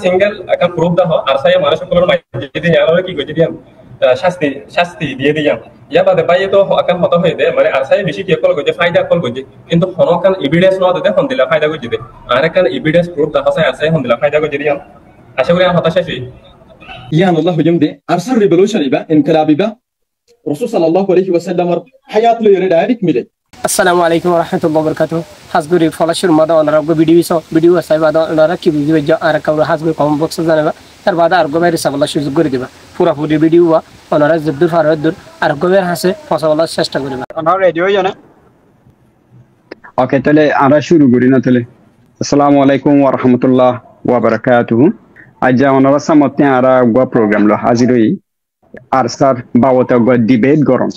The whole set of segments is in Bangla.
সিঙ্গেল আকাম প্রুফ দাও আর সাইয়া মানুষ সকলের মাঝে যদি জানালে কি কইতে দিয়াম শাস্তি দিয়ে দিয়াম ইয়া বাদে বাই তো আকাম হতা হয়ে দে মানে আর সাইয়া বেশি কি কল কইতে ফায়দা কল কইতে কিন্তু হনকান এভিডেন্স ন দিতে হন দিলা ফায়দা কইতে দে আর কান এভিডেন্স প্রুফ দাও সাইয়া আর সাইয়া হন দিলা ফায়দা কইতে দিয়াম আশা করি হতা শেষ হই ইয়ান আল্লাহ হুজুম দে আরসাল রিভলিউশন ইবা ইনকিলাব ইবা রাসূল সাল্লাল্লাহু আলাইহি ওয়াসাল্লাম হায়াত লো ইরে ডাইরেক্ট মিলে আসসালামু আলাইকুম ওয়া রাহমাতুল্লাহি ওয়া বারাকাতুহু হাসগুরি ফলাশুর মাদা অনারা ভিডিও সাইবাদা অনারা কি ভিডিও যা আর কাউর হাসগুরি কমেন্ট বক্সে জানাবা তার বাদা আর গোবের সাবলা সুযোগ করে দিবা পুরো ভিডিও অনারা জদ্দুর ফারদুর আর গোবের হাসে ফসাওয়ালার চেষ্টা করিবা অনারা রেডি হই জানা ওকে তাহলে আমরা শুরু করি না তাহলে আসসালামু আলাইকুম ওয়া রাহমাতুল্লাহি ওয়া বারাকাতুহু আজ অনারা সামতে আরা গো প্রোগ্রাম লো হাজির হই আরসার বাবতে গো ডিবেট গরম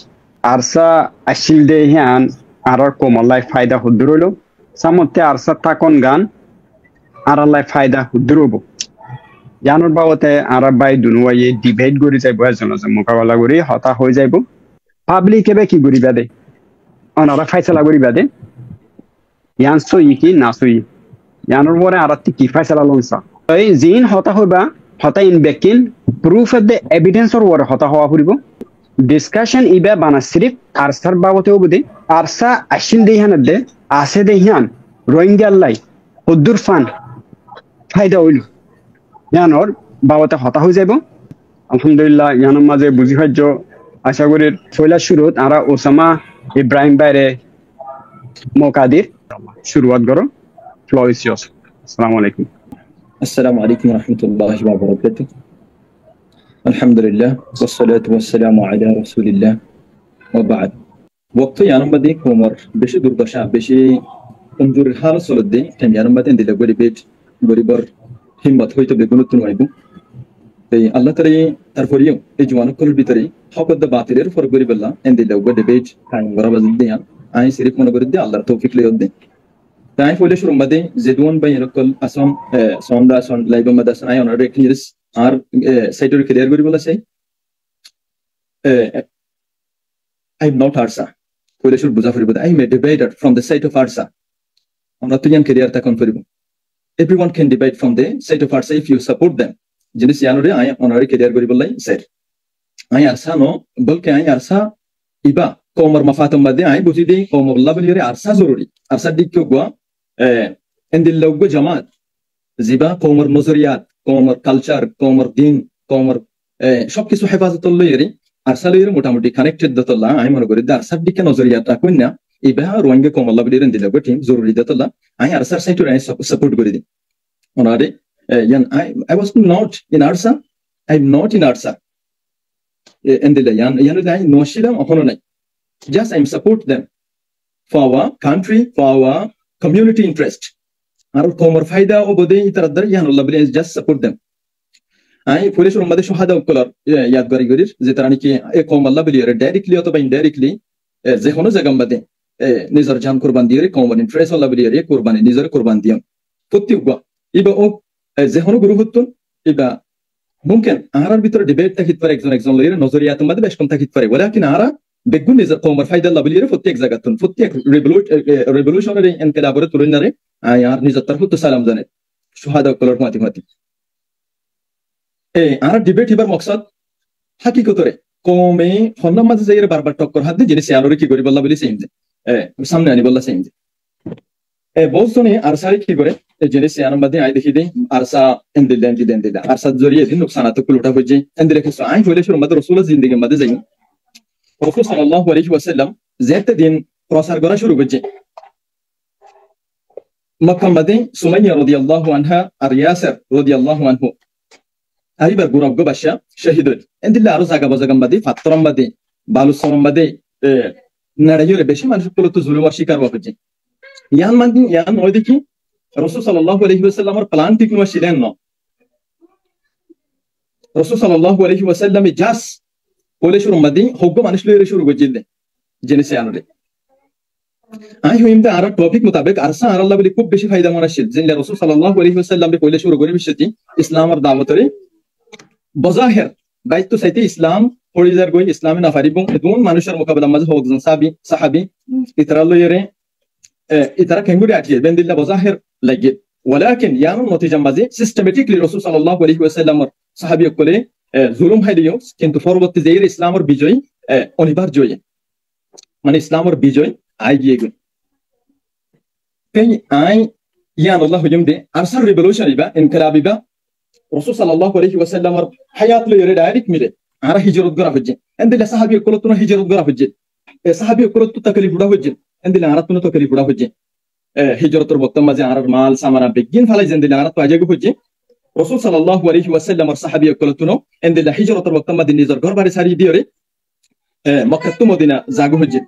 আরসা আসিল দে হিয়ান আর কোমলাই ফায়দা হুদ্দুর হইল সামতে আরসা তাকন গান আরালাই ফায়দা হুদ্দুর হবো জানোর বাবতে আর বাই দুনুয়াই ডিবেট করি যাইব এজন মোকাবেলা করি হতা হয়ে যাইব পাবলিক এবে কি করিবা দে অনারা ফাইসলা করিবা দে ইয়ান সই কি না সই ইয়ানোর পরে আর কি ফাইসলা লনসা এই জিন হতা হইবা হতা ইন বেকিন প্রুফ অফ দ্য এভিডেন্সর ওর হতা হওয়া ফুরিব ডিসকাশন ইবা বানা সিরিফ আরসার বাবতে হবো দে আরসা আসিল দেহান দে আসে দেহান রোহিঙ্গা লাই হুদ্দুর ফান ফায়দা হইল ইয়ানোর বাবতে হতা হয়ে যাব আলহামদুলিল্লাহ ইয়ানোর মাঝে বুঝি হজ্জ আশা করি ফয়লা শুরুত আরা ওসামা ইব্রাহিম বাইরে মোকাদির শুরুয়াত করো ফ্লো ইজ ইয়ার্স আসসালামু আলাইকুম আসসালামু আলাইকুম ওয়া রাহমাতুল্লাহি ওয়া বারাকাতুহু আলহামদুলিল্লাহ ওয়াসসালাতু ওয়াসসালামু আলা রাসূলিল্লাহ ওয়া বা'দ ওয়াক্ত ইয়ানবাদে কোমর বেশি দুর্দশা বেশি কমজোর হাল চলতে তেম ইয়ানবাদে দিলে গরিবর হিম্মত হইতো বেগুনতুন হইব এই আল্লাহ তাআলা তারপরেও এই জওয়ানকলের ভিতরে হকদ বাতিলের ফর গরিবল্লাহ এন্দিলে গো ডিবেট টাইম বরাবর দিয়া আই সিরিফ মনে করে দিয়ে আল্লাহর তৌফিক লইও দে তাই ফলে শুরু মধ্যে জেদওয়ান বাই এরকল আসম সন্ডা সন লাইভ মাদাস আই অনার ক্লিয়ারস আর সাইটর ক্লিয়ার গরিবল্লাহ সেই I am not ARSA. ফলে শুরু বুঝা ফরিব I am a debater from the side of ARSA. আমরা তুইয়ান ক্লিয়ার তা কোন ফরিব everyone can debate from the side of ARSA if you support them. জিনিস ইয়ানরে আই অনার ক্লিয়ার গরিবল্লাহ স্যার আই আরসা নো বলকে আই আরসা ইবা কোমর মাফাতম বাদে আই বুঝি দেই কোমর লাবলিরে আরসা জরুরি আরসা দিকো গো এন্দিল লগো জামাত জিবা কোমর নজরিয়াত কোমর কালচার কোমর দিন কোমর সবকিছু হেফাজত লইরি আরসা লইরে মোটামুটি কানেক্টেড দতল্লা আই মনে করি আরসার দিকে নজরিয়াত কইনা ইবা রোহিঙ্গা কোমর লাবলিরে এন্দিল লগো টিম জরুরি দতল্লা আই আরসার সাইটর আই সাপোর্ট করি দি ওনারে yan I was not in ARSA. I'm not in ARSA. And the yan I no shilam ohono nai. Just I'm support them for our country, for our community interest. Ar komor faida obode itaradar yan Allah bile just support them. I police rumade shuhada ukolar yadgari gorir je tarani ki e kom Allah bile directly otoba indirectly je hono jagam bade nizar jan qurban diye common interest Allah bile qurbani nizar qurban diyam. Putti ugwa iba o যে কোনো গুরু হতুন ইবা মুমকিন আরার ভিতরে ডিবেট থাকিত পারে একজন লইরে নজরিয়াত মধ্যে বেশ কম থাকিত পারে ওলাকিন আরা বেগুন নিজের কওমর ফায়দা লাবলিরে প্রত্যেক জায়গাতুন প্রত্যেক রেভলিউশনারি ইনকিলাবরে তুলনারে আর নিজের তরফ তো সালাম জানে সুহাদা কলর মাতি আর ডিবেট হিবার মকসদ হাকিকতরে কমে হন্নাম মাঝে যাইরে বারবার টক্কর হাত দিয়ে জিনিস আলোরে কি করি বল্লা বলি সেইম যে সামনে আনি বল্লা সেইম যে বলছনে আরসারে কি করে জিনিস আনবাদে আই দেখি দেই আরসা এন্দিলা আরসা জরিয়ে দিন নুকসানাত কুলটা হয়ে যায় এন্দিলে কিছু আই হইলে শুরু মধ্যে রাসূলের জিন্দেগি মধ্যে যাই রাসূল সাল্লাল্লাহু আলাইহি ওয়াসাল্লাম যেতে দিন প্রচার করা শুরু করছে মক্কা মধ্যে সুমাইয়া রাদিয়াল্লাহু আনহা আর ইয়াসির রাদিয়াল্লাহু আনহু আইবার গুরব বাদশা শহীদ এন্দিলে আরো জায়গা মধ্যে ফাত্তরম মধ্যে বালুসরম মধ্যে নাড়াইরে বেশি মানুষ কুলতো জুলুম শিকার হচ্ছে ইয়ান ওই দেখি রাসূল সাল্লাল্লাহু আলাইহি ওয়াসাল্লামের প্ল্যান ঠিক নয় ছিলেন না রাসূল সাল্লাল্লাহু আলাইহি ওয়াসাল্লাম জাস বলে শুরু মধ্যে হগ্গ মানুষ লইরে শুরু করছিল জেনেছে আনরে আই হইমতে আর টপিক মোতাবেক আরসা আর আল্লাহ বলি খুব বেশি ফায়দা মনাশিল জিনলে রাসূল সাল্লাল্লাহু আলাইহি ওয়াসাল্লাম বলে শুরু করে বিশ্বতি ইসলামের দাওয়াতরে বজাহির দায়িত্ব সাইতে ইসলাম পরিজার গই ইসলামে না পারিব এমন মানুষের মোকাবেলা মাঝে হকজন সাহাবী ইতরা লইরে ইতারা কেঙ্গুরি আটিয়ে বেন্দিল্লা বজাহির লাগে ولكن يانو نتيجة مازي systematically رسول صلى الله عليه وسلم صحابي يقولي ظلم هيديو কিন্তু পরবর্তী যে ইসলামের বিজয় অনিবার্য মানে ইসলামের বিজয় আই গিয়ে গেল তাই আই ইয়ান আল্লাহ হুজুমদে আরসাল রিভলিউশন ইবা ইনকিলাবিবা রাসূল সাল্লাল্লাহু আলাইহি ওয়াসাল্লামের হায়াত লইরে ডাইরেক্ট মিলে আর হিজরত করা হচ্ছে এন্দিলা সাহাবী কলতুন হিজরত করা হচ্ছে সাহাবী কলতু তাকলিফ গুড়া হচ্ছে এন্দিলা আরাতুন তাকলিফ গুড়া হচ্ছে হিজরতের বক্তব্য মাঝে আর মাল সামানা বিগিন ফালাই এন্দিলা আরাত আজেগু হচ্ছে রাসূল সাল্লাল্লাহু আলাইহি ওয়াসাল্লামের সাহাবী কলতুন এন্দিলা হিজরতের বক্তব্য মাঝে নিজের ঘর বাড়ি সারি দিওরে মক্কা টু মদিনা জাগু হচ্ছে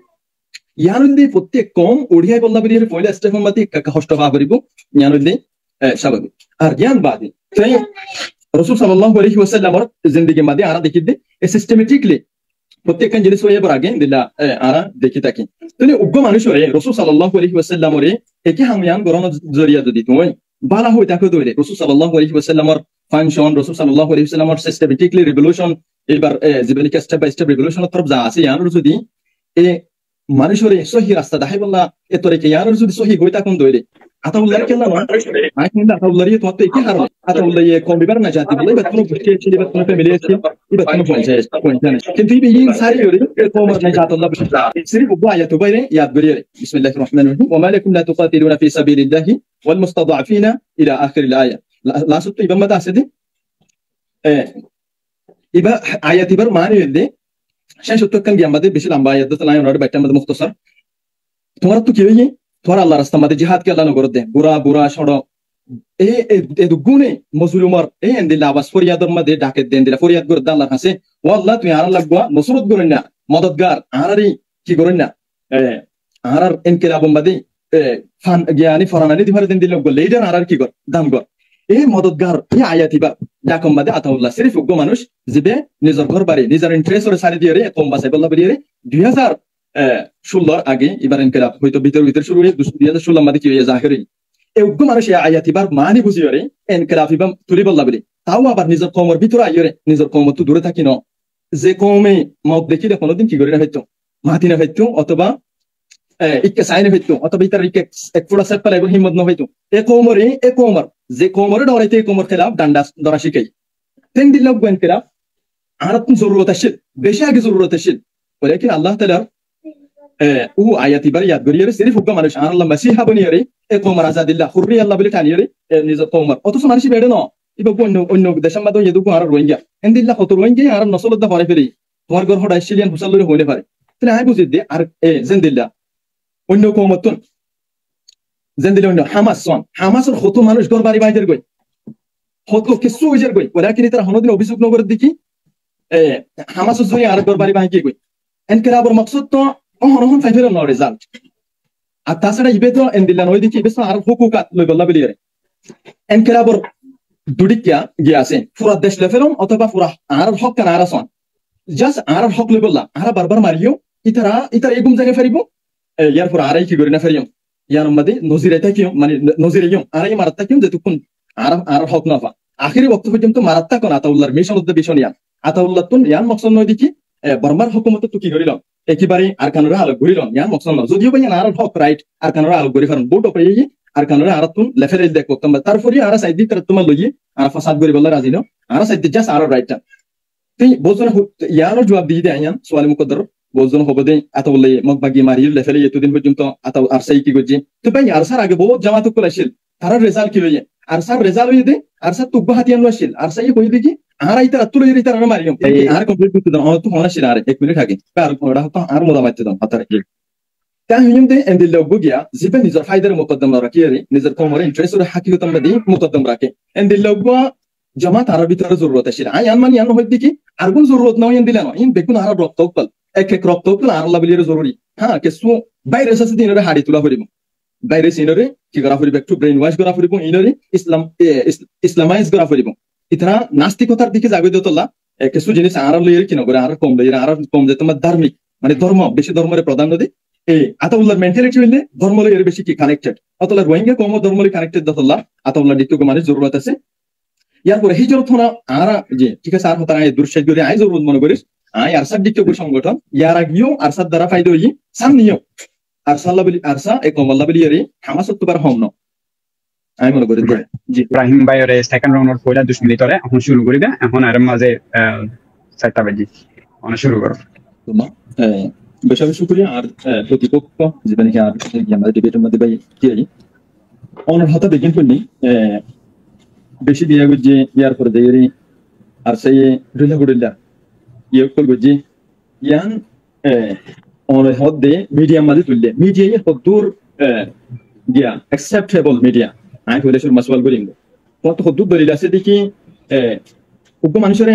ইয়ানুদ্দি প্রত্যেক কম ওড়িয়ায় বললা বেরিয়ে পয়লা স্টেফন মাতি কষ্ট পা করিব ইয়ানুদ্দি স্বাভাবিক আর জ্ঞান বাদে তাই রাসূল সাল্লাল্লাহু আলাইহি ওয়াসাল্লামের জিন্দেগি মাঝে আরা দেখিতে সিস্টেমেটিকলি প্রত্যেকখান জিনিস হয়ে আগে দিলা আরা দেখি থাকি তাহলে উগ্র মানুষ হয়ে রাসূল সাল্লাল্লাহু আলাইহি ওয়াসাল্লামের একে হামিয়ান গরণ জরিয়া যদি তুমি বালা হই তাকে দইলে রাসূল সাল্লাল্লাহু আলাইহি ওয়াসাল্লামের ফাংশন রাসূল সাল্লাল্লাহু আলাইহি ওয়াসাল্লামের সিস্টেমেটিকলি রিভলিউশন এবার জীবনিক স্টেপ বাই স্টেপ রিভলিউশনের তরফ যা আছে ইয়ানোর যদি এ মানুষের সহি রাস্তা দেখাই বললা এতরে কে ইয়ানোর যদি সহি হই তাকুন দইলে আতাউল্লাহ কেন না আই কিন্তু আতাউল্লাহ তো তো কি হারো আতাউল্লাহ কোন বিবার না জাতি বলে বা কোনো বুঝকে ছিল বা কোনো ফ্যামিলি আছে বা কোনো পঞ্চায়েত কিন্তু এই সারি হরি কোন না জাতুল্লাহ সিরি বুবা আয়াত বাইরে ইয়াদ বেরিয়ে বিসমিল্লাহির রহমানির রহিম ওয়া মালাকুম লা তুকাতিলুনা ফি সাবিলিল্লাহি ওয়াল মুস্তাদআফিনা ইলা আখির আল আয়া লা সুত্তু ইবাম মাদা আছে ইবা আয়াত ইবার মানে হইলে শেষ উত্তরকান গিয়ে আমাদের বেশি লম্বা আয়াত তো নাই ওনার বাইটা আমাদের মুখতসর তোমার তো কি হইয়ে তোমার আল্লাহ রাস্তা আমাদের জিহাদ কে আল্লাহ নগর দে বুড়া বুড়া সড় এ গুনে মজলুমার এই এন্দিলা আবাস ফরিয়াদর মধ্যে ডাকে দেন দিলা ফরিয়াদ করে আল্লাহর কাছে ও আল্লাহ তুমি আর লাগবা নসরত করেন না মদদগার আরারি কি করেন না আরার ইনকিলাব মধ্যে ফান জ্ঞানী ফরানানি দিভার দেন দিল লিডার আরার কি কর দাম কর এই মদদগার এই আয়াতিবা ডাকম মধ্যে আতাউল্লাহ সিরিফ উগ্র মানুষ জিবে নিজের ঘর বাড়ি নিজের ইন্টারেস্টরে সারি দিয়ে রে কম বাসাই বল্লা বেরিয়ে 2016 আগে এবার ইনকিলাব হয়তো ভিতর শুরু হয়ে 2016 মধ্যে কি হয়ে জাহিরি এই উগ্র মানুষ এই আয়াতিবার মানি বুঝিয়ে রে ইনকিলাব ইবাম তুলি বল্লা বলি তাও আবার নিজের কমর ভিতরে আইরে নিজের কমর তো দূরে থাকি ন যে কমে মত দেখিলে কোনোদিন কি করে না হইতো মাতি না হইতো অথবা ইকে সাইনে হইতো অথবা ইতার ইকে এক ফুলা সেট পালে হিম্মত না হইতো এ কমর যে কমরে ডরাইতে এই কমর খেলাফ ডান্ডা ধরা শিখাই তেন দিল গোয়েন খেলাফ আর তুমি জরুরত আসিল বেশি আগে জরুরত আসিল বলে কি আল্লাহ তাআলা ও আয়াতি বার ইয়াদ করিয়ে সিরিফ উগ্র মানুষ আল্লাহ মাসিহা বনিয়ে রে এ কমর আজাদিল্লাহ হুররি আল্লাহ বলে টানিয়ে রে নিজের কমর অথচ মানুষ বেড়ে ন ইবা অন্য দেশের মধ্যে এদুকু আর রোহিঙ্গা এন্দিল্লাহ কত রোহিঙ্গা আর নসলদা পরে ফেরি তোমার ঘর হড়া সিলিয়ান হুসাল্লরে হইলে পারে তাহলে আই বুঝি দে আর জেন্দিল্লাহ অন্য কমতন জেন্দিল্লাহ অন্য হামাসের কত মানুষ ঘর বাড়ি বাইদের গই কত কিছু হইজার গই ওরা কিনি তারা হনদিন অভিযোগ নগরের দেখি হামাসের জয় আর ঘর বাড়ি বাইকে গই এনকিলাবর মাকসুদ তো অহরহন ফাইফের ন রেজাল্ট আর তাছাড়া ইবে তো এন্দিল্লাহ নই দেখি বেশ আর হুকুকাত লই বল্লা বেলিয়ে এনকিলাবর দুডিকিয়া গিয়ে আছে পুরা দেশ লেফেরন অথবা পুরা আর হক কান আর আসন জাস্ট আর হক লই বললা আর বারবার মারিও ইতারা এগুম জায়গায় ফেরিব ইয়ার পর আরাই কি করি না ফেরিও ইয়ার মধ্যে নজিরাইতা কিও মানে নজিরাইও আরাই মারাত্তা কিও যেতক্ষণ আর হক না পা আখিরি বক্ত পর্যন্ত মারাত্তা কোন আতাউল্লাহর মিশন উদ্দে বিশন ইয়ান আতাউল্লাহ তুন ইয়ান মকসদ নয় দেখি বর্মার হুকুমত তো কি করিল একেবারে আর কানরা আলো ঘুরিল ইয়ান মকসদ নয় যদিও ভাই আর হক রাইট আর কানরা আলো ঘুরি ফারন বোট ওপরে আর কানরা আর তুন লেফেরে দেখ করতাম তারপরে আর সাইদি তার তোমার লইয়ে আর ফাসাদ করি বললা রাজি ন আর সাইদি জাস্ট আর রাইটটা তুই বোঝন ইয়ানোর জবাব দিয়ে দেয় ইয়ান সোয়াল মুকদ্দর বোঝন হবে দে আতাউল্লাহ মক বাগি মারি লেফেরে এতদিন পর্যন্ত আতাউ আর সাই কি গজি তো ভাই আর সার আগে বহুত জামাত কল আসিল তার রেজাল্ট কি হইয়ে আর সার রেজাল্ট হইয়ে দে আর সার তুব্বা হাতিয়ান আসিল আর সাই কই দেখি আর আইতা তুলে দিই তার মারিও আর কমপ্লিট করতে দাও তো হনাসিল আর 1 মিনিট আগে আর ওরা তো আর মোদা মারতে দাও হাতারে তাই হিমদে এন্দিল লগিয়া জিবে নিজের ফায়দার মুকদ্দম রাখি রে নিজের কমরে ইন্টারেস্ট এর হাকিকত আমরা দেই মুকদ্দম রাখে এন্দিল লগবা জামাত আর ভিতরে জরুরত আছে আই আনমানি আন হই দেখি আর কোন জরুরত নয় এন্দিল না ইন বেকুন আর রক্ত উৎপল এক রক্ত উৎপল আর আল্লাহ বলির জরুরি হ্যাঁ কিছু বাইরে আছে দিনরে হাড়ি তুলা করিব বাইরে সিনরে কি করা করিব একটু ব্রেন ওয়াশ করা করিব ইনরে ইসলামাইজ করা করিব ইতনা নাস্তিকতার দিকে যাবে দতলা কিছু জিনিস আর লইর কি নগরে আর কম লইর আর কম যে তোমার ধার্মিক মানে ধর্ম বেশি ধর্মরে প্রাধান্য দেই এই আতাউল্লাহর মেন্টালিটি হইলে ধর্ম লইর বেশি কি কানেক্টেড অতলা রোহিঙ্গা কম ধর্ম লই কানেক্টেড দতলা আতাউল্লাহ দিকে মানে জরুরত আছে ইয়ার পরে হিজরত হনা আর যে ঠিক আছে আর হতা আই দুরশাই করে আই জরুরত মনে করিস আই আরসাদ দিকে সংগঠন ইয়ার আগিও আরসাদ দ্বারা ফায়দা হই সামনিও আরসাল্লাহ বলি আরসা এ কমল্লাহ বলি রে হামাসত তোবার হম ন আমি মনে করি জি ইব্রাহিম ভাইরে সেকেন্ড রাউন্ডের পয়লা 2 মিনিট ধরে এখন শুরু করি দে এখন আর মাঝে 7টা বাজি অন শুরু করো তোমা বেশ বেশ শুকরিয়া আর প্রতিপক্ষ যেটা নাকি আর আমাদের ডিবেটের মধ্যে ভাই কি অনার হাতে বেগিন করনি বেশি দিয়া যে ইয়ার পরে দেরি আর সেই রিলা গুড়িলা ইয়ে করবো যে ইয়ান অনার হদে মিডিয়াম মাঝে তুললে মিডিয়া হদ্দুর দিয়া অ্যাকসেপ্টেবল মিডিয়া আমি কইলে শুরু মাসওয়াল করিম কত হদ্দুর দলিল আছে দেখি উগ্র মানুষের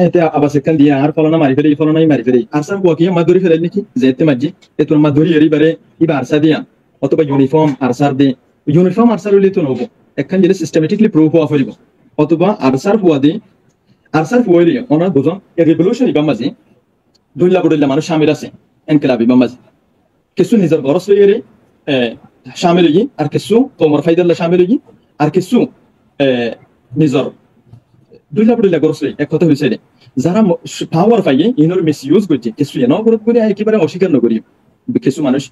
এতে আবাস এখান দিয়ে আর ফলনা মারি ফেলে ফলনাই মারি ফেলে আর সার বুয়া কি মাদুরি ফেলে নাকি যেতে মাঝি এ তোর মাদুরি এরিবারে ইবা আরসা দিয়া অথবা ইউনিফর্ম আরসার দে ইউনিফর্ম আরসার হইলে তো নবো একখান যেটা সিস্টেমেটিকলি প্রুভ হওয়া ফেলিব অথবা আরসার ফুয়া দি আরসার ফুয়াইলে ওনার দুজন রেভলিউশন ইবা মাঝি দুইলা বড়িলা মানুষ সামিল আছে এনকেলাব ইবা মাঝি কিছু নিজের গরস লইয়ে সামিল হই আর কিছু তোমার ফাইদাল্লা সামিল হই আর কিছু নিজের দুইলা বড়িলা গরস লই এক কথা হইছে যারা পাওয়ার পাইয়ে ইনর মিস ইউজ করছে কিছু এনে অপরাধ করে একেবারে অস্বীকার নকরি কিছু মানুষ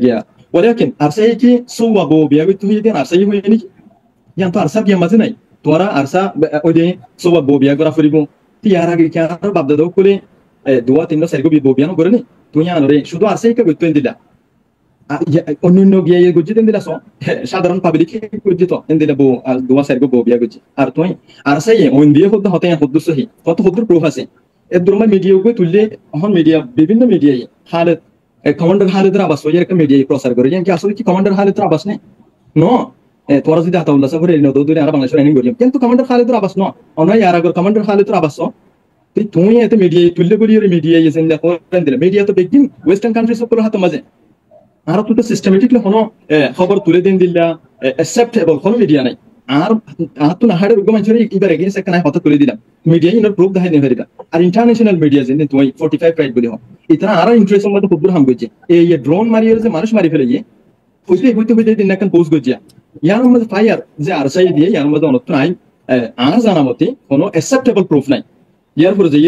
গিয়া ولكن আরসাই কি সওয়াবো বিয়া করতে হইয়ে দেন আরসাই হইয়ে নাকি ইয়ান তো আরসা বিয়া মাঝে নাই তোরা আরসা ওই যে সওয়াবো বিয়া করা ফরিব তিয়ার আগে কি আর বাপ দাদা কোলে দুয়া তিন সাইগো বিয়া ন করে নি তুই আনরে শুধু আরসাই কে করতে দিলা অন্যান্য গিয়া গুজি দেন দিলা সাধারণ পাবলিক গুজি তো দেন দিলা দুয়া সাইগো বিয়া গুজি আর তুই আরসাই ওন দিয়ে হতে হদ্দু সহি কত হদ্দুর প্রুফ আছে এর দরমা মিডিয়া কো তুললে এখন মিডিয়া বিভিন্ন মিডিয়া হালত কমান্ডার হালেদের আবাস হয়ে একটা মিডিয়া প্রচার করে কি আসলে কি কমান্ডার হালেদের আবাস নেই ন তোরা যদি আতাউল্লাহ সাহেবের এনে দৌড়ে আর বাংলাদেশের এনে করি কিন্তু কমান্ডার হালেদের আবাস ন অনয় আর আগর কমান্ডার হালেদের আবাস তুই এতে মিডিয়া তুললে করি মিডিয়া এসে করেন দিলে মিডিয়া তো বেগিন ওয়েস্টার্ন কান্ট্রিজ উপর হাতে মাঝে আর তো সিস্টেমেটিকলি কোনো খবর তুলে দিন দিলা অ্যাকসেপ্টেবল কোনো মিডিয়া নাই আর তো না হাড়ের উগ্র মানুষের এবার এগেইনস্ট একটা হতে তুলে দিলাম মিডিয়া ইনার প্রুফ দেখাই নেই ফেরিটা আর ইন্টারন্যাশনাল মিডিয়া যে তুমি 45 রাইট বলি হয় ইতারা আর ইন্টারেস্টের মধ্যে খুব হাম করছে এই ড্রোন মারিয়ে যে মানুষ মারি ফেলে গিয়ে হইতে দিন একটা পোস্ট করছে ইয়ার মধ্যে ফায়ার যে আরসাই দিয়ে ইয়ার মধ্যে অনত নাই আর জানা মতে কোনো অ্যাকসেপ্টেবল প্রুফ নাই ইয়ার পরে যে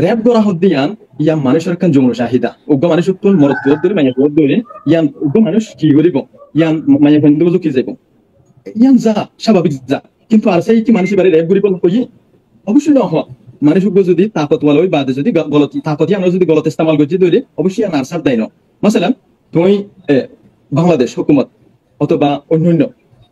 র্যাব গড়া হদ্দি ইয়ান মানুষের কান জমুর চাহিদা উগ্র মানুষ তো মরত ধরে মাইয়া ধরে ইয়ান উগ্র মানুষ কি করিব ইয়ান মাইয়া বন্ধু কি যাইব ইয়ান যা স্বাভাবিক যা কিন্তু আরসাই কি মানুষ বাড়ি র্যাব গরিব কই অবশ্যই না হয় মানুষ যদি তাকতওয়ালা হই বাদে যদি গলত তাকতি আমরা যদি গলত ইস্তেমাল করছি ধরে অবশ্যই আরসার দেয় না মাসালাম তুমি বাংলাদেশ হুকুমত অথবা অন্যান্য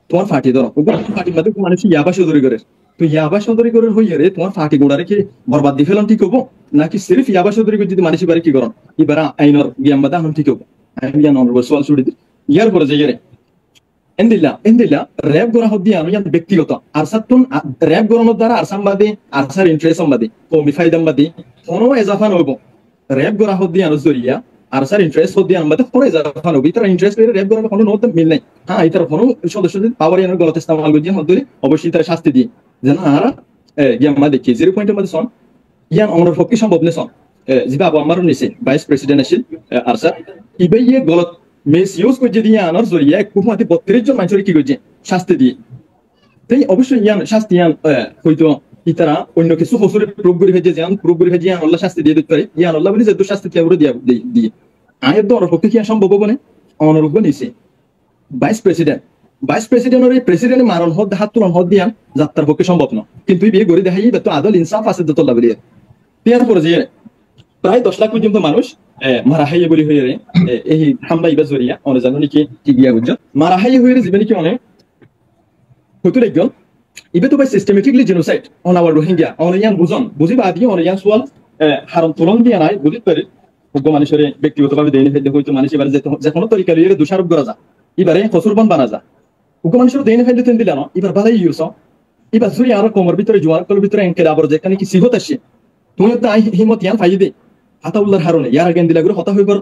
তোমার ফাটি ধরো ফাটির মধ্যে মানুষ ইয়াবা সদরি করে তো ইয়াবা সদরি করে হইয়ে রে তোমার ফাটি গোড়ারে কি বরবাদ দি ফেলন ঠিক হবো নাকি সিরিফ ইয়াবা সদরি করে যদি মানুষ বাড়ি কি করন এবার আইনর জ্ঞান বাদা এখন ঠিক হবো আমি জ্ঞান অনর্বল সোয়াল ছুড়ি দিই ইয়ার পরে যে এন্দিল্লা র্যাব গড়া হদ্দি আমি ব্যক্তিগত আরসাতুন র্যাব গড়ানোর দ্বারা আরসামবাদী আরসার ইন্টারেস্ট সম্বাদী কৌমি ফায়দামবাদী কোনো এজাফা নইব র্যাব গড়া হদ্দি আনো জরিয়া আরসার ইন্টারেস্ট হদ্দি আনবাদে কোনো এজাফা নইব ইতার ইন্টারেস্ট করে র্যাব গড়ানো কোনো নদ মিল নাই হ্যাঁ ইতার কোনো সদস্য যদি পাওয়ার ইয়ানোর গলত ইস্তেমাল করছে হদ্দি অবশ্যই তার শাস্তি দিয়ে যেন আর ইয়াম্মা দেখি 0 পয়েন্টের মধ্যে সন ইয়ান অমরের পক্ষে সম্ভব নেই সন যেটা আবু আমারও নিছে ভাইস প্রেসিডেন্ট আসিল আরসা ইবে ইয়ে গলত মিস ইউজ করছে দিয়ে আনার জরিয়া কুমাতে 32 জন মানুষের কি করছে শাস্তি দিয়ে তাই অবশ্যই ইয়ান শাস্তি ইয়ান হয়তো ইতারা অন্য কিছু হসুরের প্রয়োগ করে ভেজে যান প্রয়োগ করে ভেজে আল্লাহ শাস্তি দিয়ে দিতে পারে ইয়ান আল্লাহ বলে যে তো শাস্তি দিয়ে দিয়ে আয়ের দর পক্ষে কি সম্ভব হবে না অনরূপ নিছে ভাইস প্রেসিডেন্টের প্রেসিডেন্টের মারণ হদ হাত তুলন হদ দিয়ান যাত্রার পক্ষে সম্ভব না কিন্তু বিয়ে করে দেখাই তো আদল ইনসাফ আছে তো তোল্লা বলিয়ে বিয়ার পরে যে প্রায় 10 লাখ পর্যন্ত মানুষ মারা হাইয়ে বলি হয়ে এই হামলা ইবা জরিয়া অনেক জানো নাকি কি গিয়া বুঝছো মারা হাইয়ে হয়ে যাবে নাকি অনেক হয়তো দেখবেন ইবে তো ভাই systematically genocide on our Rohingya অনেক বুঝি বা দিয়ে অনেক সোয়াল হারম তুলন দিয়ে নাই বুঝতে পারে উগ্র মানুষের ব্যক্তিগতভাবে দেয়নি ফেলতে হয়তো মানুষ এবারে যে কোনো তরিকা লিয়ে দোষারোপ করা যা এবারে হসুরবান বানা যা উগ্র মানুষের দেয়নি ফেলতে দিল না এবার বালাই ইউস এবার যদি আরো কোমর ভিতরে জোয়ার কল ভিতরে এনকে আবার যেখানে কি সিহত আসে তুমি তো হিমত ইয়ান ফাইয়ে দে আতাউল্লাহর হারনে ইয়ার আগে দিলা করে হতা হইবার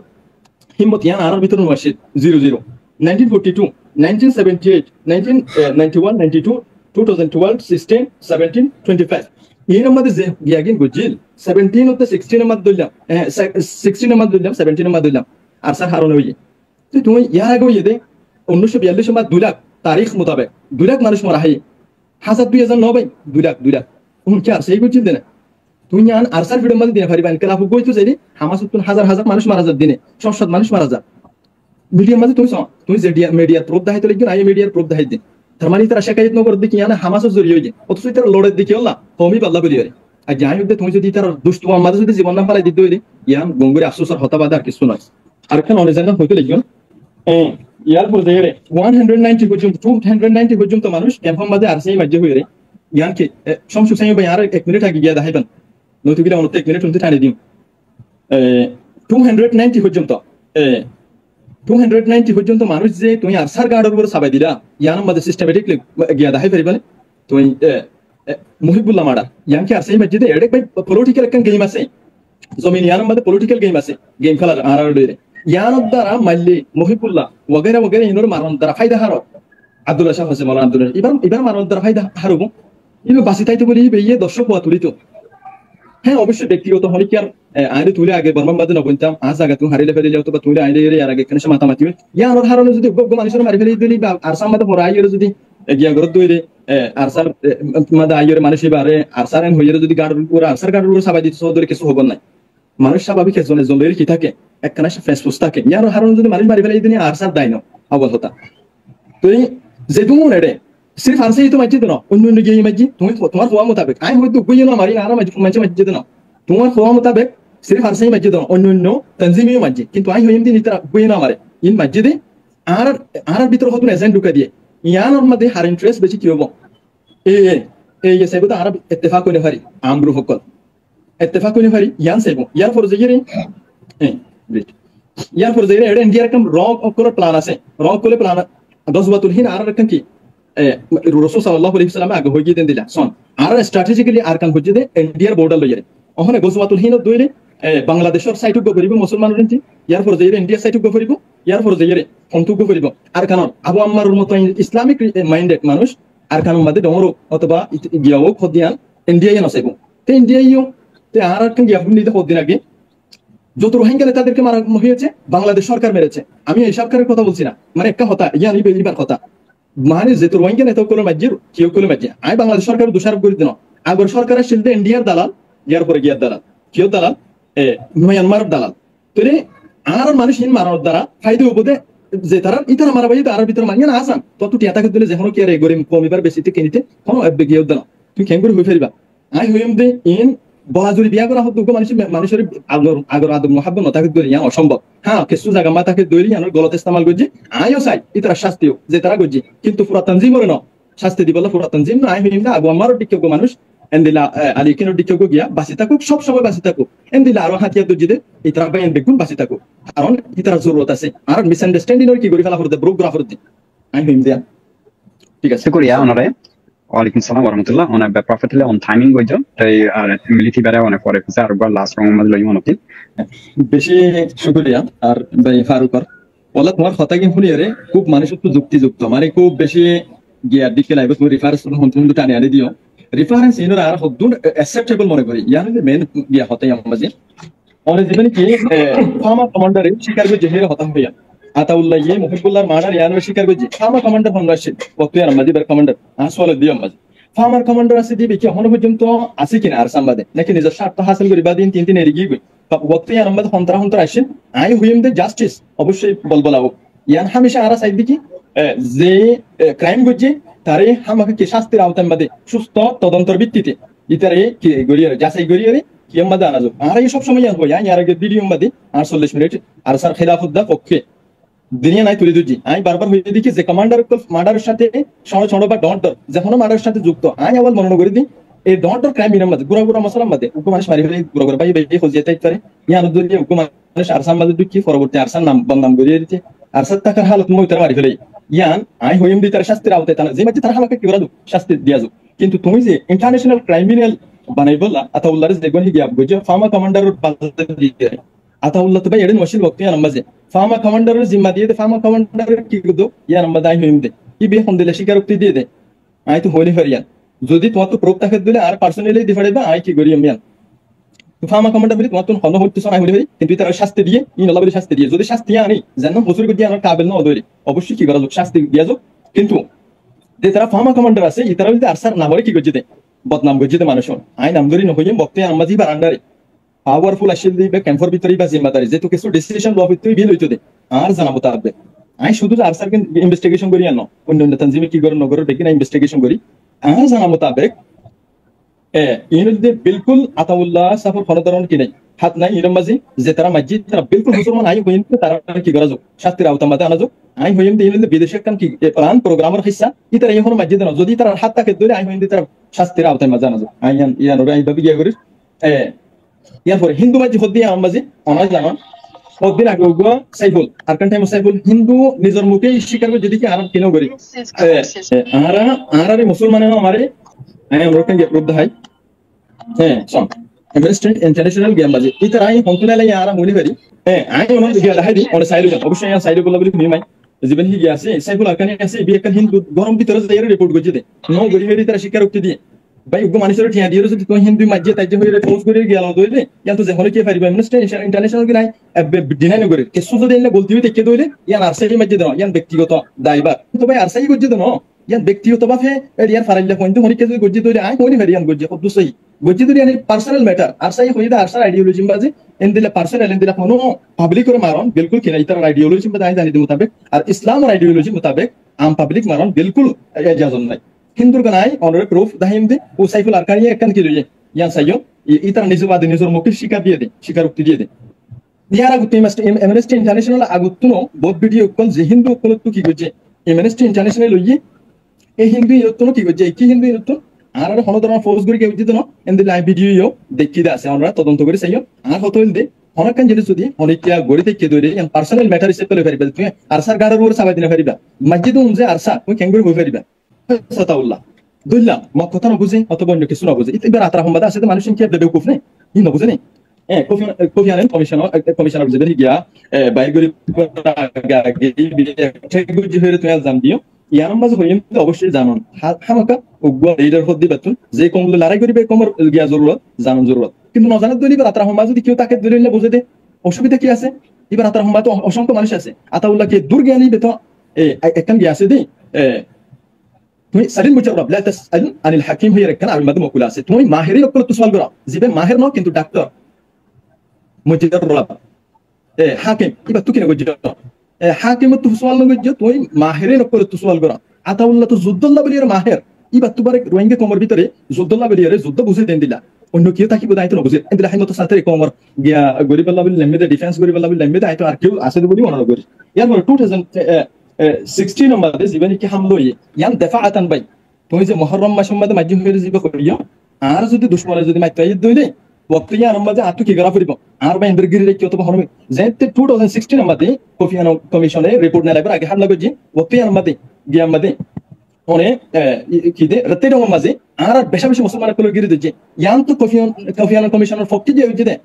হিম্মত ইয়ান আর ভিতর নওয়াশিদ 00 1942 1978 1991 92 2012 16 17 25 এই নম্বরে যে গিয়াগিন গুজিল 17 হতে 16 নম্বর দিলাম 16 নম্বর দিলাম 17 নম্বর দিলাম আর স্যার হারনে হইয়ে তো তুমি ইয়ার আগে হইয়ে দে 1942 নম্বর 2 লাখ তারিখ মোতাবেক 2 লাখ মানুষ মারা হয় 1000 ভাই 2 লাখ কি আর সেই গুজিল দেনা তুই আন আরসার ভিডিও মধ্যে দিনে পারিবা ইনকালাফ কইতো যাইনি হামাস তো হাজার মানুষ মারা যায় দিনে 600 মানুষ মারা যায় মিডিয়ার মাঝে তুমি যে মিডিয়ার প্রোপ দাহাইতে লিখবেন আই মিডিয়ার প্রোপ দাহাই দিন তার মানে তারা শেখায়ত নগর দিকে ইয়ানা হামাসের জড়িয়ে হয়ে যায় অথচ তারা লড়ের দিকে হল্লা হমি পাল্লা বলি আর যাই হোক তুমি যদি তার দুষ্ট আমাদের যদি জীবন নাম পালাই দিতে হইলে ইয়ান গঙ্গুরি আফসোস আর হতাবাদ আর কিছু নয় আর এখানে অনেক জায়গা হইতে লিখবেন ইয়ার পর যে 190 পর্যন্ত 290 পর্যন্ত মানুষ ক্যাম্পাম মাঝে আর সেই মাঝে হয়ে ইয়ানকে সমসু সাইও ভাই আর 1 মিনিট আগে গিয়া দেখাইবেন নতুন গিলা অনেক 1 মিনিট শুনতে টানে দিন 290 পর্যন্ত 290 পর্যন্ত মানুষ যে তুমি আরসার গার্ডের উপর সাবাই দিলা ইয়ান মধ্যে সিস্টেমেটিকলি গিয়া দেখাই পারিবেন তুমি মুহিবুল্লাহ মাডা ইয়ানকে আর সেই মসজিদে এডে ভাই পলিটিক্যাল একটা গেম আছে জমিন ইয়ান মধ্যে পলিটিক্যাল গেম আছে গেম খেলার আর ইয়ান দ্বারা মাল্লি মুহিবুল্লাহ वगैरह वगैरह ইনোর মারণ দ্বারা ফায়দা হারো আব্দুল্লাহ শাহ হোসেন মাওলানা আব্দুল্লাহ এবার মারণ দ্বারা ফায়দা হারবো ইনো বাসি তাইতো বলি বেয়ে দর্শক হওয়া তুলিত হ্যাঁ অবশ্যই ব্যক্তিগত হলে কি আর আইনে তুলে আগে বর্মান বাদে নবনতাম আজ আগে তুমি হারিলে ফেলে যাও তো বা তুলে আইনে আর আগে কেন মাথা মাতি ইয়ানোর হারণে যদি গগ্গ মানুষের মারি ফেলে দিলি বা আরসার মধ্যে পড়া আইয়ের যদি গিয়া গরত দইরে আরসার মধ্যে আইয়ের মানুষ এবারে আরসার এন হইয়ের যদি গাড় উপর আরসার গাড় উপর সাবাই দিতে সহদরে কিছু হবো না মানুষ স্বাভাবিক একজনের জলের কি থাকে একখানা ফেসবুক থাকে ইয়ার হারণ যদি মানুষ মারি ফেলে দিনি আরসার দায় না অবল হতা তো যে তুমি রে सिर्फ आरसे ही तो मस्जिद ना उन गई मस्जिद तुम्हारे हुआ मुताबिक आई हुई तो कोई ना हमारी आरा मस्जिद ना तुम्हारे हुआ मुताबिक सिर्फ आरसे ही मस्जिद ना उन तंजीमी मस्जिद किंतु आई हुई इन तरह कोई ना हमारे इन मस्जिद आर भीतर होतो एजेंट ढुका दिए यान और मध्य हार इंटरेस्ट बेची क्यों ये सेबो तो आरब इत्तेफाक होने वाली आम ग्रुप होकर इत्तेफाक होने वाली यान सेबो यार फॉर ज़ेरे यार फॉर ज़ेरे एडे इंडिया कम रॉक और प्लान आसे रॉक कोले प्लान गज़वातुल हिंद आर रकम की রাসূল সাল্লাল্লাহু আলাইহি ওয়াসাল্লাম আগে হইয়ে দেন দিলা সন আর স্ট্র্যাটেজিক্যালি আর কান হইয়ে দে ইন্ডিয়ার বর্ডার লইরে ওখানে গজওয়াতুল হিন্দ দইরে বাংলাদেশের সাইটু গো করিব মুসলমান রেন্টি ইয়ার পর যাইরে ইন্ডিয়া সাইটু গো করিব ইয়ার পর যাইরে ফন্টু গো করিব আর কান আবু আম্মারুর মতো ইসলামিক মাইন্ডেড মানুষ আর কান মধ্যে ডমরো অথবা গিয়াও খদিয়ান ইন্ডিয়ায় নসাইব তে ইন্ডিয়ায়ও তে আর কান গিয়া বুনিতে খদিন আগে যত রোহিঙ্গালে তাদেরকে মারা হয়েছে বাংলাদেশ সরকার মেরেছে আমি এই সরকারের কথা বলছি না মানে একটা কথা ইয়ানি বেলিবার কথা মানে যে তোর ওয়াইঙ্গে নেতা কোনো মাজ্জির কেউ কোনো মাজ্জি আই বাংলাদেশ সরকার দোষারোপ করে দিন আগর সরকারের শিলদে ইন্ডিয়ার দালাল ইয়ার পরে গিয়ার দালাল কেউ দালাল মিয়ানমার দালাল তোরে আর মানুষ ইন মারার দ্বারা ফায়দা উপদে যে তারা ইতারা মারা বাইতে আর ভিতর মানিয়ে না আসান তত টিয়া তাকে দিলে যেন কি আর গরিব কমিবার বেশিতে কিনিতে কোনো এবে গিয়ে দাও তুই কেন করে হই ফেরিবা আই হইম দে ইন বলাজুরি বিয়া করা হতো মানুষের আগর আদম মহাব্বত নতাকে দলি ইয়া অসম্ভব হ্যাঁ কিছু জায়গা মাতাকে দলি ইয়ানোর গলত ইস্তেমাল করছে আইও চাই ইতারা শাস্তিও যে তারা করছে কিন্তু পুরা তানজিমরে ন শাস্তি দিবলা পুরা তানজিম না আই হইম না আবু আমারও দিকে মানুষ এন্দিলা আলী কিনোর দিকে গিয়া বাসি থাকুক সব সময় বাসি থাকুক এন্দিলা আরো হাতিয়া দুজিদে ইতারা বাইন বেগুন বাসি থাকুক কারণ ইতারা জরুরত আছে আর মিসআন্ডারস্ট্যান্ডিং কি করি ফেলা করতে ব্রোগ্রাফার দি আই হইম দিয়া ঠিক আছে শুকরিয়া ওনারে ওয়ালাইকুম সালাম ওয়া রাহমাতুল্লাহ ওনা পারফেক্টলি অন টাইমিং গইছো তাই আর মিলিটি বারে অনেক পরে কিছু আর লাস্ট রং মধ্যে লই মনতি বেশি শুকরিয়া আর ভাই ফারুকর ওলা তোমার কথা কি শুনি রে খুব মানুষ তো যুক্তিযুক্ত মানে খুব বেশি গিয়া দিকে লাইব তুমি রেফারেন্স হন্তু টানে আনি দিও রেফারেন্স ইনোর আর হদুন অ্যাকসেপ্টেবল মনে করি ইয়ার মেন গিয়া হতে আমাজে অনে জীবনে কি ফার্মা কমান্ডার শিকার গো জেহের হতা হইয়া আতাউল্লাহ ইয়ে মুহিবুল্লাহ মানার ইয়ানো শিকার গো জি ফার্মা কমান্ডার ফন্ডাশন ওয়াক্ত ইয়ার আমাজি বার কমান্ডার আসওয়াল দিও আমাজি ফার্মার কমান্ডার আছে দিবি কি হন পর্যন্ত আছে কিনা আর সামবাদে নাকি নিজের স্বার্থ হাসিল করি বাদিন তিন এরিগি গই ওয়াক্ত ইয়ার আমাজি হন্তরা আসেন আই হুইম দ্য জাস্টিস অবশ্যই বলবলাও ইয়ান হামেশা আর সাইড দিকি যে ক্রাইম গজি তারে আমাকে কি শাস্তির আওতায় বাদে সুস্থ তদন্তর ভিত্তিতে ইতারে কি গরিয়ে যাচাই গরিয়ে কি আমাদে আনাজো আর এই সব সময় হয় ইয়ার আগে ভিডিও বাদে 48 মিনিট আর স্যার খিলাফুদ্দাহ পক্ষে দুনিয়া নাই তুলে দুজি আমি বারবার হইতে দেখি যে কমান্ডার মার্ডারের সাথে ছোট বা ডন্টর যখন মার্ডারের সাথে যুক্ত আমি আবার মনে করি দিই এই ডন্টর ক্রাইম ইনার মধ্যে গুড়া মাসালাম মধ্যে উকু মানুষ মারি ফেলে গুড়া ভাই ভাই হজিয়ে তাই পারে ইয়ার দুনিয়া উকু মানুষ আরসাম মধ্যে ঢুকি পরবর্তী আরসাম নাম বদনাম করিয়ে দিতে আরসাত টাকার হালত মই তার মারি ফেলে ইয়ান আই হইম দি তার শাস্তির আওতায় তারা যে মাঝে তার হামাকে কি করা শাস্তি দিয়া যাও কিন্তু তুমি যে ইন্টারন্যাশনাল ক্রাইমিনাল বানাই বললা আতাউল্লাহ দেখবেন কি গিয়া বুঝে ফার্মা কমান্ডারের বাজে দিয়ে আতাউল্লাহ তো ভাই এডেন ওয়াশিল ওয়াক্ত ইয়ার নামাজে ফার্মা কমান্ডারের জিম্মা দিয়ে দে ফার্মা কমান্ডারের কি করদো ইয়ার নাম্বার দাই হইম দে ই বে ফোন দিলে স্বীকারোক্তি দিয়ে দে আই তো হইলি ফেরিয়ান যদি তোমার তো প্রোপ তাকে দিলে আর পার্সোনালি দি ফাড়াইবা আই কি করি আমিয়ান তো ফার্মা কমান্ডার বলি তোমার তো হন হইতেছ না হইলি কিন্তু তার শাস্তি দিয়ে ই নলা বলি শাস্তি দিয়ে যদি শাস্তি আনি জানো বছর গদি আর কাবিল না ওদরি অবশ্যই কি করা যাক শাস্তি দিয়া যাক কিন্তু যে তারা ফার্মা কমান্ডার আছে ইতারা যদি আরসার না বলে কি গজি দে বদনাম গজি দে মানুষ আই নাম ধরি ন হইম বক্তে আমাজি বারান্ডারে পাওয়ারফুল আসিল দিবে ক্যাম্পর ভিতরে বা জিম্মাদারি যেহেতু কিছু ডিসিশন লওয়া ভিতরে বিল হইতো দে আর জানা মোতাবেক আমি শুধু আর স্যার ইনভেস্টিগেশন করি আনো অন্য তানজিমে কি করে নগরের দেখি না ইনভেস্টিগেশন করি আর জানা মোতাবেক বিলকুল আতাউল্লাহ সাফর ফলদারণ কি নাই হাত নাই ইরম মাঝি যে তারা মসজিদ তারা বিলকুল মুসলমান আই হইন তারা কি করা যাক শাস্তির আওতা মাঝে আনা যাক আই হইন দিন বিদেশে কান কি প্ল্যান প্রোগ্রামের হিস্সা ইতারা এখন মসজিদ না যদি তারা হাত তাকে ধরে আই হইন তারা শাস্তির আওতায় মাঝে আনা যাক আই ইয়ান ওরা এই ভাবে গিয়া করি ইয়ার পরে হিন্দু মসজিদ হদ দিয়ে আমার মাঝে অনাজ জানান কতদিন আগে ওগুলো সাইফুল আর কান টাইম সাইফুল হিন্দু নিজের মুখে স্বীকার করে যদি কি আর কেন করি আর মুসলমান আমারে আমরা কেন প্রুভ দেখাই সব ইনভেস্টমেন্ট ইন্টারন্যাশনাল গেম বাজে ইতারা আই হন্তনা লাই আরা মুলি করি আই ওনা গিয়া দেখাই দি ওনা সাইডে অবশ্যই সাইডে বলা বলি মিমাই জীবন হি গিয়া আছে সাইফুল আরকানি আছে বি একটা হিন্দু গরম ভিতরে যাইরে রিপোর্ট করছে দে নো গরি হেরি তারা স্বীকার করতে দিয়ে ভাই উগ্র মানুষের ঠিয়া দিয়ে যদি তুই হিন্দু মসজিদ তাই যে হইরে ফোর্স করে গেল দইলে ইয়ান তো যে হলে কি পারিবা ইনভেস্টমেন্ট ইন্টারন্যাশনাল কি নাই ডিনাই নগরে কিছু যদি এনে বলতি হই দেখে দইলে ইয়ান আরসাই মসজিদ না ইয়ান ব্যক্তিগত দায়বার তো ভাই আরসাই করছে তো না ইয়ান ব্যক্তিগত ভাবে এরিয়ার ফারাইলা পয়েন্ট হরিকে যদি গজ্জি দইলে আই কোনি ভেরিয়ান গজ্জি কত সহি গজ্জি দইলে ইয়ান পার্সোনাল ম্যাটার আরসাই হইদা আরসার আইডিওলজি বাজে এন্দিলা পার্সোনাল এন্দিলা কোনো পাবলিক করে মারন বিলকুল কি নাই তার আইডিওলজি বাজে আই জানি মোতাবেক আর ইসলামের আইডিওলজি মোতাবেক আম পাবলিক মারন বিলকুল ইজাজত নাই হিন্দুর গানাই অনরে প্রুফ দাহিম দে ও সাইফুল আরকানি একখান কি লইয়ে ইয়ান সাইয়ো ইতার নিজবাদী নিজর মুখে স্বীকার দিয়ে দে স্বীকারোক্তি দিয়ে দে ইয়ার আগুতে এমনেস্টি ইন্টারন্যাশনাল আগুতুনো বহুত ভিডিও কল যে হিন্দু কল তো কি করছে এমনেস্টি ইন্টারন্যাশনাল লইয়ে এই হিন্দু ইয়তুনো কি করছে কি হিন্দু ইয়তুন আর হলো ধরনের ফোর্স করে কেউ দিত না এন্দি লাইভ ভিডিও দেখি দে আছে আমরা তদন্ত করে সাইয়ো আর হতো দে অনেকখান জিনিস যদি অনেকিয়া গড়ি থেকে দইরে ইয়ান পার্সোনাল ম্যাটার হিসেবে পেলে পারিবা তুমি আরসার গাড়ার উপর সাবাই দিনা পারিবা মসজিদ উনজে আরসা তুমি কেঙ্গুরি হই পারিবা সাতাউল্লাহ দুইলা মত কথা না বুঝে অথবা অন্য কিছু না বুঝে এবার আত্রা সম্বাদ আছে মানুষ কি দেবে কুফ নেই ই না বুঝে নেই কোফি আনান কমিশনার বুঝে গিয়া বাইর গরি হয়ে তুমি জান দিও ইয়ার মাঝে হইম অবশ্যই জানুন হামাকা উগ্র লিডার হদ দিবা তুন যে কমগুলো লড়াই করিবে কমর গিয়া জরুরত জানুন জরুরত কিন্তু নজানাত দইলে এবার আত্রা সম্বাদ যদি কেউ তাকে দলিল বুঝে দে অসুবিধা কি আছে এবার আত্রা সম্বাদ অসংখ্য মানুষ আছে আতাউল্লাহ কে দুর্জ্ঞানী বেত একখান গিয়া আছে দেই তুমি সারিন মুজাররব লা তাসআল আনিল হাকিম হই রাখান আর মাদম কুলা আছে তুমি মাহিরের উপর তো সওয়াল করো জিবে মাহির ন কিন্তু ডাক্তার মুজাররব হাকিম এবার তুই কি গজ্জ হাকিম তো সওয়াল ন গজ্জ তুই মাহিরের উপর তো সওয়াল করো আতাউল্লাহ তো যুদ্ধল্লাহ বলির মাহির এবার তুবারে রোহিঙ্গা কমর ভিতরে যুদ্ধল্লাহ বলির যুদ্ধ বুঝে দেন দিলা অন্য কেউ তাকি বোধ আইতো বুঝে এন্দিলা হাইমতো সাথে কমর গিয়া গরিবাল্লাহ বলি লেমবে ডিফেন্স গরিবাল্লাহ বলি লেমবে আইতো আর কেউ আছে বলি মনে করি ইয়ার পরে 2016 নম্বর জীবনে কি হামলো ইয়ান দেফাআতান ভাই তুমি যে মুহররম মাসের মধ্যে মাঝি হয়ে যাবে করিও আর যদি দুশমনে যদি মাইতে দইলে ওয়াক্ত ইয়ার মধ্যে আতু কি গরা পড়িব আর ভাই ইন্দ্রগিরি রে কি তো হবে যেতে 2016 নম্বরে কোফি আনান কমিশনে রিপোর্ট না লাগবে আগে হামলা করজি ওয়াক্ত ইয়ার মধ্যে গিয়া মধ্যে ওনে কি দে রাতে রং মাঝে আর বেশা বেশি মুসলমান কল গিরি দিছে ইয়ান তো কোফি আনান কমিশনের ফক্তি যে হইছে দে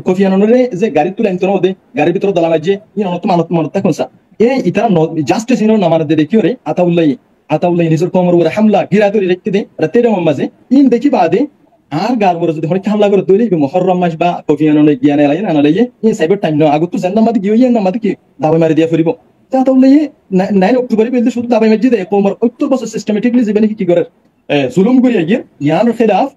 কোফি আনানরে যে গাড়ি তুলে আনতো দে গাড়ির ভিতর দালা মাঝে ইন অনত মানত কোনসা ইতারা জাস্টিস ইনো নামার দে দেখিও রে আতাউল্লাহ নিজের কমর উপরে হামলা গিরা ধরে রেখে দে রাতে রং মাঝে ইন দেখি বাদে আর গার উপরে যদি হরিক হামলা করে তৈরি মুহররম মাস বা কোফি আনানে জ্ঞানে লাগে না লাগে ইন সাইবার টাইম না আগত তো জান্নাত মাদি গিয়ে না মাদি কি দাবাই মারি দিয়া ফরিব আতাউল্লাহ 9 অক্টোবরে বেলতে শুধু দাবাই মারি দে কমর 70 বছর সিস্টেমেটিকলি জীবনে কি করে জুলুম করিয়া গিয়ে ইয়ার খেলাফ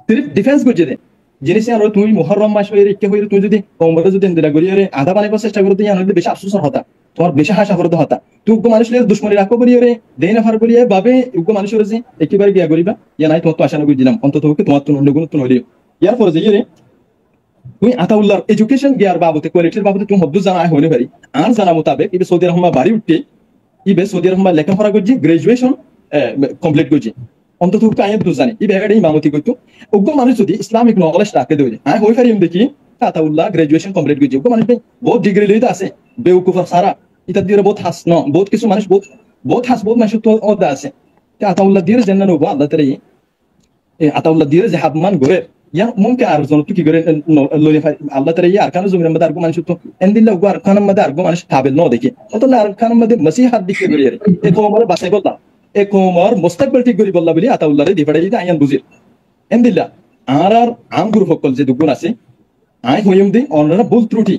সির্ফ ডিফেন্স করছে দে জিনিস আর তুমি মুহররম মাস হয়ে রেখে হয়ে তুমি যদি কমরে যদি ইন্দিরা গরিয়ে আধা বানাইবার চেষ্টা করতে ইয়ার বেশি আফসোস হতা তোমার বেশি হাসা করতে হতা তুই উগ্র মানুষের দুশ্মনী রাখো বলিয়ে রে দেই না ফার বলিয়ে বাবে উগ্র মানুষের যে একেবারে গিয়া করিবা ইয়া নাই তোমার তো আশা নগর দিলাম অন্তত তোমার তো অন্য গুণ তো হলিও ইয়ার পরে যে রে তুমি আতাউল্লাহর এডুকেশন গিয়ার বাবতে কোয়ালিটির বাবতে তুমি হদ্দু জানা হইনে পারি আর জানা মোতাবেক ইবে সৌদি আরব বাড়ি উঠতে ইবে সৌদি আরব লেখাপড়া করছি গ্রাজুয়েশন কমপ্লিট করছি অন্তত আয়াত দু জানি ইবে এটাই ইমামতি করতো উগ্র মানুষ যদি ইসলামিক নলেজ রাখে দেবে আমি হই পারি দেখি আতাউল্লাহ গ্রাজুয়েশন কমপ্লিট করছি উগ্র মানুষ বহুত ডিগ্রি লইতে আছে বেউকুফার সারা এটা দিয়ে বহুত হাস ন বহুত কিছু মানুষ বহুত হাস বহুত মানুষ তো ওদা আছে আতাউল্লাহ দিয়ে জান্নাত নবো আল্লাহ তাআলা আতাউল্লাহ দিয়ে যে হাবমান গরে ইয়া মুমকিন আর জন তো কি করে লইলে আল্লাহ তাআলা আর কানো জমির মধ্যে আর মানুষ তো এন্দিল্লাহ গো আর কানোর মধ্যে আর মানুষ কাবিল ন দেখি অতলা আর কানোর মধ্যে মসিহাত দিকে গরে এ কোমর বাসাই বললা এ কোমর মুস্তাকবিল ঠিক করি বললা বলি আতাউল্লাহ রে দিফাড়াই দিতে আয়ান বুঝির এন্দিল্লাহ আর আম গ্রুপ সকল যে দুগুণ আছে আই হইম দি অনরা ভুল ত্রুটি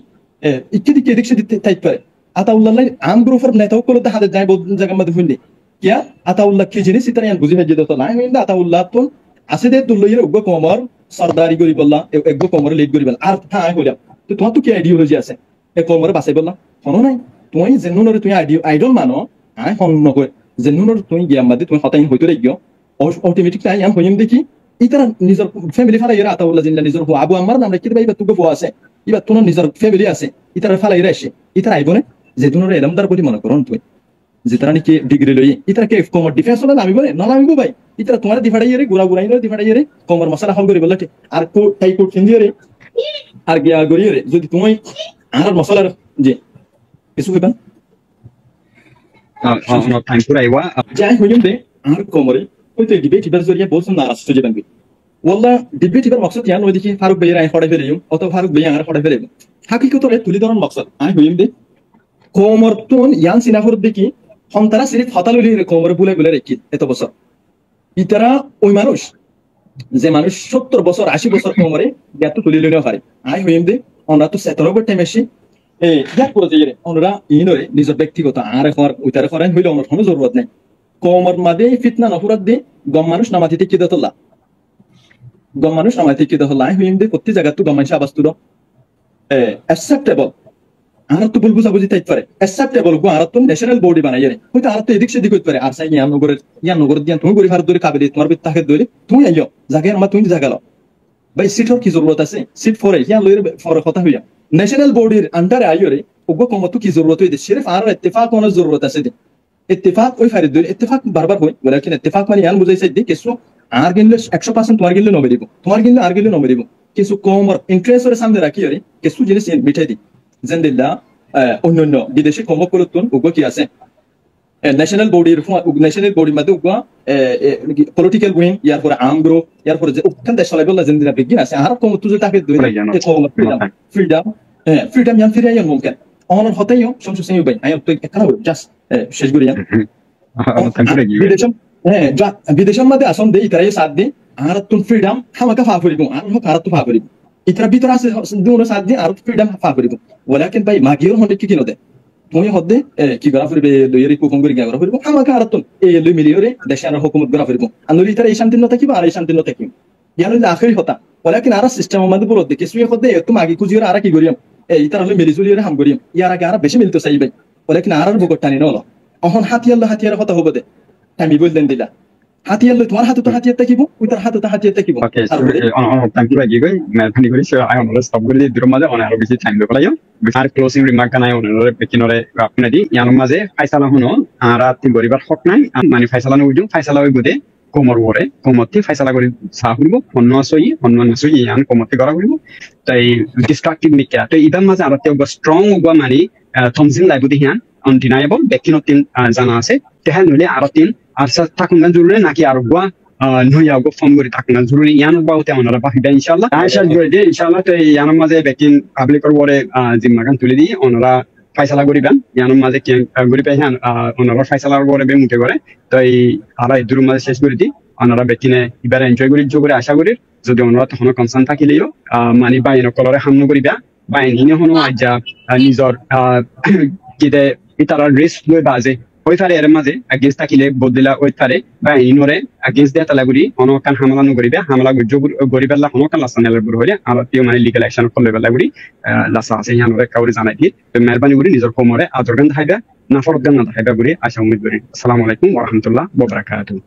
ইকে দিকে এদিক সেদিক তাই পারে আতাউল্লাহ আম গ্রুপের নেতা সকল হাতে যায় বহুত জায়গার মধ্যে হইলি কিয়া আতাউল্লাহ কি জিনিস ইতার ইয়ান বুঝি হয়ে যেত না হইন্দা আতাউল্লাহ তো আছে দে তুলইর উগ্র কোমর সরদারি করি বললা একগো কোমরে লিড করি বল আর হ্যাঁ হইলাম তো তোমার তো কি আইডিওলজি আছে এ কোমরে বাঁচাই বললা হনো নাই তুমি জেনুনরে তুমি আইডল মানো হ্যাঁ হন নকয় জেনুনরে তুমি গিয়াম বাদে তুমি হতাইন হইতো রেগিও অটোমেটিকলি আই হইম দেখি ইতারা নিজের ফ্যামিলি ফালা এরা আতা বললা জিল্লা নিজের আবু আমার নাম রাখি ভাই তুগো বউ আছে ইবা তোমার নিজের ফ্যামিলি আছে ইতারা ফালা এরা আসে ইতারা আইবনে জেনুনরে এলমদার বলি মনে করুন তুই যেতারা নাকি ডিগ্রি লই ইতারা কে কোমর ডিফেন্স হলে নামিব না নামিব ভাই ইতারা তোমার দিফাড়াই রে গুড়া গুড়াই রে দিফাড়াই রে কোমর মশলা হল করে বলতে আর কো তাই কো কিন্দিয়ে রে আর গিয়া গড়িয়ে রে যদি তুমি আর মশলার যে কিছু কইবা থ্যাংক ইউ যাই হইম দে আর কোমরে ওই তো ডিবেট ইবার জরিয়া বলছ না রাষ্ট্র জীবন বি ওয়াল্লা ডিবেট ইবার মকসদ ইয়ান ওই দেখি ফারুক ভাইয়ের আই ফড়াই ফেলিম অত ফারুক ভাই আর ফড়াই ফেলিম হাকিকতরে তুলি ধরন মকসদ আই হইম দে কোমর তুন ইয়ান সিনাফুর দেখি হন্তারা সিরিফ হতালুলি কোমরে বুলে বুলে রেখি এত বছর ইতারা ওই মানুষ যে মানুষ 70 বছর 80 বছর কোমরে ইয়াত তুলি লইনা পারে আই হইম দে আমরা তো 97 টাইম এসি এই ইয়াত করে যাই রে আমরা ইনরে নিজের ব্যক্তিগত আর হওয়ার উতারে করেন হইলো আমার কোনো জরুরত নাই কোমর মাদে ফিতনা নফরত দে গম মানুষ নামাতি থেকে দতলা গম মানুষ নামাতি থেকে দতলা আই হইম দে প্রতি জায়গা তো গম মানুষ আবাস্তুর অ্যাকসেপ্টেবল আর তো বলবো বুঝি তাই পারে অ্যাকসেপ্টেবল গো আর তো ন্যাশনাল বডি বানাই রে হয়তো আর তো এদিক সেদিক হইতে পারে আর সাই ইয়ান নগর দিয়ান তুমি গরি ভারত ধরে কাবিলি তোমার বিত তাকে ধরে তুমি আইও জায়গা আমার তুমি জায়গা লও ভাই সিটর কি জরুরত আছে সিট ফরে ইয়ান লইর ফরে কথা হইয়া ন্যাশনাল বডির আন্ডারে আইও রে ওগো কমতো কি জরুরত হইছে সিরিফ আর ইত্তেফাক কোন জরুরত আছে দে ইত্তেফাক ওই ফারিদ ধরে ইত্তেফাক বারবার হই বলাকিন ইত্তেফাক মানে ইয়ান বুঝাইছে দে কিছু আর গিনলে 100% তোমার গিনলে নবে দিব তোমার গিনলে আর গিনলে নবে দিব কিছু কমর ইন্টারেস্টের সামনে রাখি রে কিছু জিনিস মিঠাই দি জেন্দিল্লা অন্যান্য বিদেশি কর্মকর্তান উগ্র কি আছে ন্যাশনাল বডির মধ্যে উগ্র পলিটিক্যাল উইং ইয়ার পরে আমগ্রো ইয়ার পরে যে ওখান দেশ চলাইবলা যেদিন বিজ্ঞান আছে আর কম তুই তাকে ফ্রিডম ইয়ান ফিরে আইন মুমকিন অনর হতেইও সমস্যা সিং ভাই আই তো এখানে জাস্ট শেষ করি বিদেশের মধ্যে আসন দে ইতারাই সাথ দে আর তুই ফ্রিডম হামাকা ফা করিব আর হোক আর তো ফা করিব ইতারা ভিতর আছে দুনো সাথ দে আর ফ্রিডম ফা করিব ওলাকিন ভাই মাগিওর হন্ডে কি কিনো দে তুমি হদে কি করা ফিরবে লইরি কুকুম করি গা করা ফিরব আমাকে আর তো এই লই মিলিয়রে দেশের হুকুমত করা ফিরব আনুরি তারা এই শান্তি ন থাকিব আর এই শান্তি ন থাকিব ইয়ানো যে আখরি হতা ওলাকিন আর সিস্টেম আমাদের বলদ দে কিছু হদে তুমি আগে কুজিওর আর কি করিয়াম এই তারা লই মিলি জুলিয়রে হাম করিয়াম ইয়ার আগে আর বেশি মিলতো চাই ভাই ওলাকিন আর বগট টানি নলো অহন হাতিয়ার হতা হবো দে আমি বললেন দিলা হাতিয়ার লই তোমার হাতে তো হাতিয়ার থাকিব ওই তার হাতে তো হাতিয়ার থাকিব ওকে থ্যাংক ইউ লাগি গই মেহরবানি করি সো আই অনলাইন স্টপ করে দির মাঝে অনেক আরো বেশি টাইম দেবলাইও আর ক্লোজিং রিমার্ক কানাই অনরে পেকিনরে আপনি দি ইয়ার মাঝে ফাইসালা হনো আর তিন পরিবার হক নাই মানে ফাইসালা নই জুম ফাইসালা হই গদে কোমর ওরে কোমরতি ফাইসালা করি সা হইব অন্য আসই ইয়ান কোমরতি করা হইব তাই ডিস্ট্রাকটিভ নিকা তো ইদার মাঝে আর তে স্ট্রং ওবা মানে থমজিন লাইবুদি হিয়ান আনডিনায়েবল ব্যক্তিনতিন জানা আছে তেহাল নলে আর তিন আর থাকুন জরুরি নাকি আর গোয়া নইয়া গো ফর্ম করে থাকুন জরুরি ইয়ান বাউতে আমরা বাহিবা ইনশাআল্লাহ আশা করি যে ইনশাআল্লাহ তো ইয়ান মাঝে বেকিন পাবলিকর ওরে জিম্মাগান তুলি দি ওনারা ফাইসালা করিবেন ইয়ান মাঝে কি গরি পাইহান ওনারা ফাইসালার ওরে বে মুটে করে তো এই আর এই দুর মাঝে শেষ করে দি ওনারা বেকিনে এবার এনজয় করি যোগ করে আশা করি যদি ওনারা তখন কনসার্ন থাকিলেও মানে বাইন কলরে হামন করিবা বাইন হিনে হনো আজ্জা নিজর কিতে ইতারা রিস্ক লই বাজে ওই ফারে এর মাঝে আগেস্ট থাকিলে বদলা ওই ফারে বা ইনরে আগেস্ট দিয়া তালাগুড়ি অনকান হামলা নগরিবে হামলা গরিবেলা অনকান লাসানেলের বুড় হইলে আর তিও মানে লিগ্যাল অ্যাকশন করলে বেলাগুড়ি লাসা আছে ইয়ানরে কাউরি জানাই দি মেহরবানি করি নিজের কোমরে আদরগান থাইবা না ফরগান না থাইবা করি আশা উম্মীদ করি আসসালামু আলাইকুম ওয়া রাহমাতুল্লাহ ওয়া বারাকাতুহু